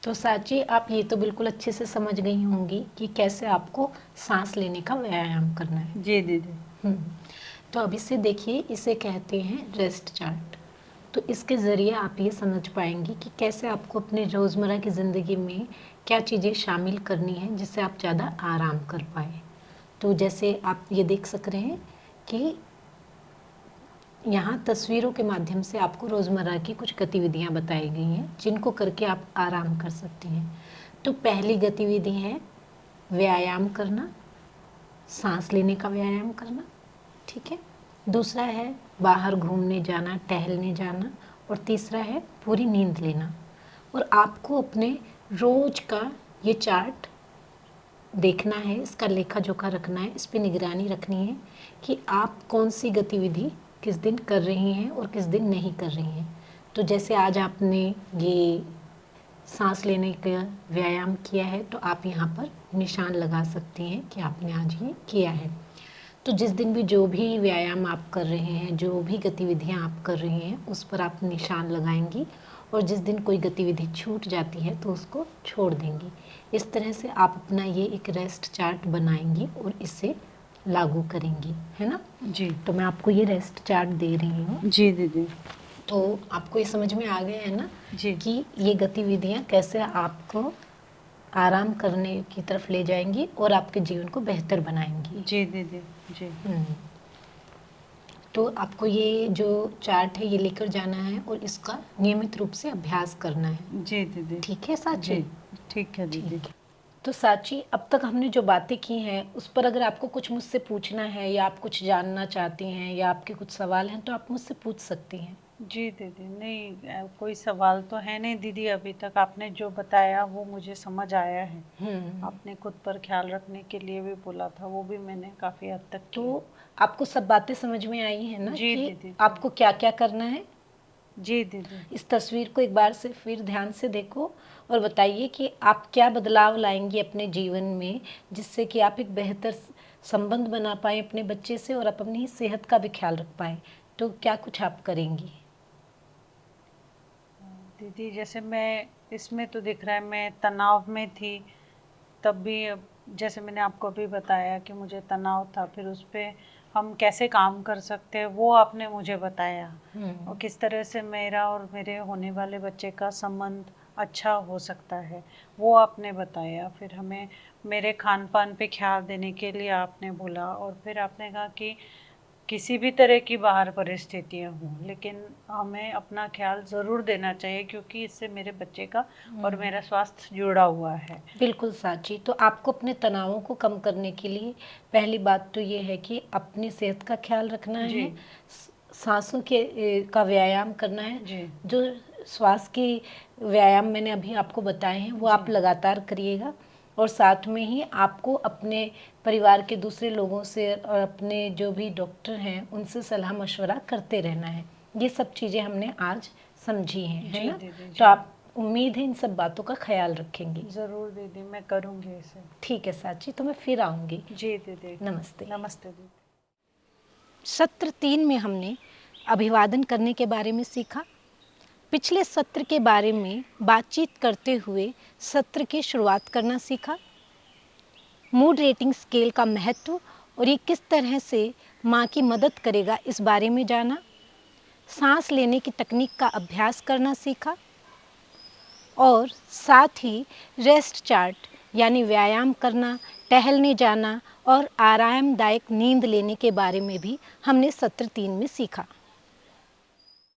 तो साची, आप ये तो बिल्कुल अच्छे से समझ गई होंगी कि कैसे आपको सांस लेने का व्यायाम करना है। जी दीदी। हम्म। तो अब इसे देखिए, इसे कहते हैं रेस्ट चार्ट। तो इसके ज़रिए आप ये समझ पाएंगी कि कैसे आपको अपने रोज़मर्रा की ज़िंदगी में क्या चीज़ें शामिल करनी है जिससे आप ज़्यादा आराम कर पाए। तो जैसे आप ये देख सक रहे हैं कि यहाँ तस्वीरों के माध्यम से आपको रोज़मर्रा की कुछ गतिविधियाँ बताई गई हैं जिनको करके आप आराम कर सकती हैं। तो पहली गतिविधि है व्यायाम करना, सांस लेने का व्यायाम करना, ठीक है। दूसरा है बाहर घूमने जाना, टहलने जाना, और तीसरा है पूरी नींद लेना। और आपको अपने रोज का ये चार्ट देखना है, इसका लेखा जोखा रखना है, इस पे निगरानी रखनी है कि आप कौन सी गतिविधि किस दिन कर रही हैं और किस दिन नहीं कर रही हैं। तो जैसे आज आपने ये सांस लेने का व्यायाम किया है तो आप यहाँ पर निशान लगा सकती हैं कि आपने आज ये किया है। तो जिस दिन भी जो भी व्यायाम आप कर रहे हैं, जो भी गतिविधियाँ आप कर रही हैं, उस पर आप निशान लगाएंगी, और जिस दिन कोई गतिविधि छूट जाती है तो उसको छोड़ देंगी। इस तरह से आप अपना ये एक रेस्ट चार्ट बनाएंगी और इसे लागू करेंगी, है ना। जी। तो मैं आपको ये रेस्ट चार्ट दे रही हूँ। जी दीदी। तो आपको ये समझ में आ गया है ना जी। कि ये गतिविधियाँ कैसे आपको आराम करने की तरफ ले जाएंगी और आपके जीवन को बेहतर बनाएंगी। जी दीदी। जी। तो आपको ये जो चार्ट है ये लेकर जाना है और इसका नियमित रूप से अभ्यास करना है। जी दीदी। ठीक है साची? जी ठीक है दीदी। ठीक है। तो साची, अब तक हमने जो बातें की हैं उस पर अगर आपको कुछ मुझसे पूछना है या आप कुछ जानना चाहती हैं या आपके कुछ सवाल हैं तो आप मुझसे पूछ सकती हैं। जी दीदी, नहीं कोई सवाल तो है नहीं दीदी, अभी तक आपने जो बताया वो मुझे समझ आया है। आपने खुद पर ख्याल रखने के लिए भी बोला था, वो भी मैंने काफ़ी हद तक तो किया। आपको सब बातें समझ में आई हैं ना जी कि दीदी। आपको क्या क्या करना है। जी दीदी। इस तस्वीर को एक बार से फिर ध्यान से देखो और बताइए कि आप क्या बदलाव लाएंगी अपने जीवन में जिससे कि आप एक बेहतर संबंध बना पाएँ अपने बच्चे से और आप अपनी सेहत का भी ख्याल रख पाएँ। तो क्या कुछ आप करेंगी? दीदी जैसे मैं इसमें तो दिख रहा है मैं तनाव में थी, तब भी जैसे मैंने आपको अभी बताया कि मुझे तनाव था, फिर उस पर हम कैसे काम कर सकते हैं वो आपने मुझे बताया, और किस तरह से मेरा और मेरे होने वाले बच्चे का संबंध अच्छा हो सकता है वो आपने बताया। फिर हमें मेरे खान पान पे ख्याल देने के लिए आपने बोला, और फिर आपने कहा कि किसी भी तरह की बाहर परिस्थितियाँ हों लेकिन हमें अपना ख्याल ज़रूर देना चाहिए, क्योंकि इससे मेरे बच्चे का और मेरा स्वास्थ्य जुड़ा हुआ है। बिल्कुल साची। तो आपको अपने तनावों को कम करने के लिए पहली बात तो ये है कि अपनी सेहत का ख्याल रखना जी। है, सांसों के का व्यायाम करना है। जी। जो श्वास की व्यायाम मैंने अभी आपको बताए हैं वो आप लगातार करिएगा, और साथ में ही आपको अपने परिवार के दूसरे लोगों से और अपने जो भी डॉक्टर हैं उनसे सलाह मशवरा करते रहना है। ये सब चीज़ें हमने आज समझी हैं, है जी ना। दीदी। जी। तो आप, उम्मीद है इन सब बातों का ख्याल रखेंगी। ज़रूर दीदी, मैं करूँगी इसे। ठीक है साची, तो मैं फिर आऊँगी। जी दीदी। नमस्ते। नमस्ते दीदी। सत्र 3 में हमने अभिवादन करने के बारे में सीखा। पिछले सत्र के बारे में बातचीत करते हुए सत्र की शुरुआत करना सीखा। मूड रेटिंग स्केल का महत्व और ये किस तरह से माँ की मदद करेगा इस बारे में जाना। सांस लेने की तकनीक का अभ्यास करना सीखा, और साथ ही रेस्ट चार्ट यानी व्यायाम करना, टहलने जाना और आरामदायक नींद लेने के बारे में भी हमने सत्र 3 में सीखा।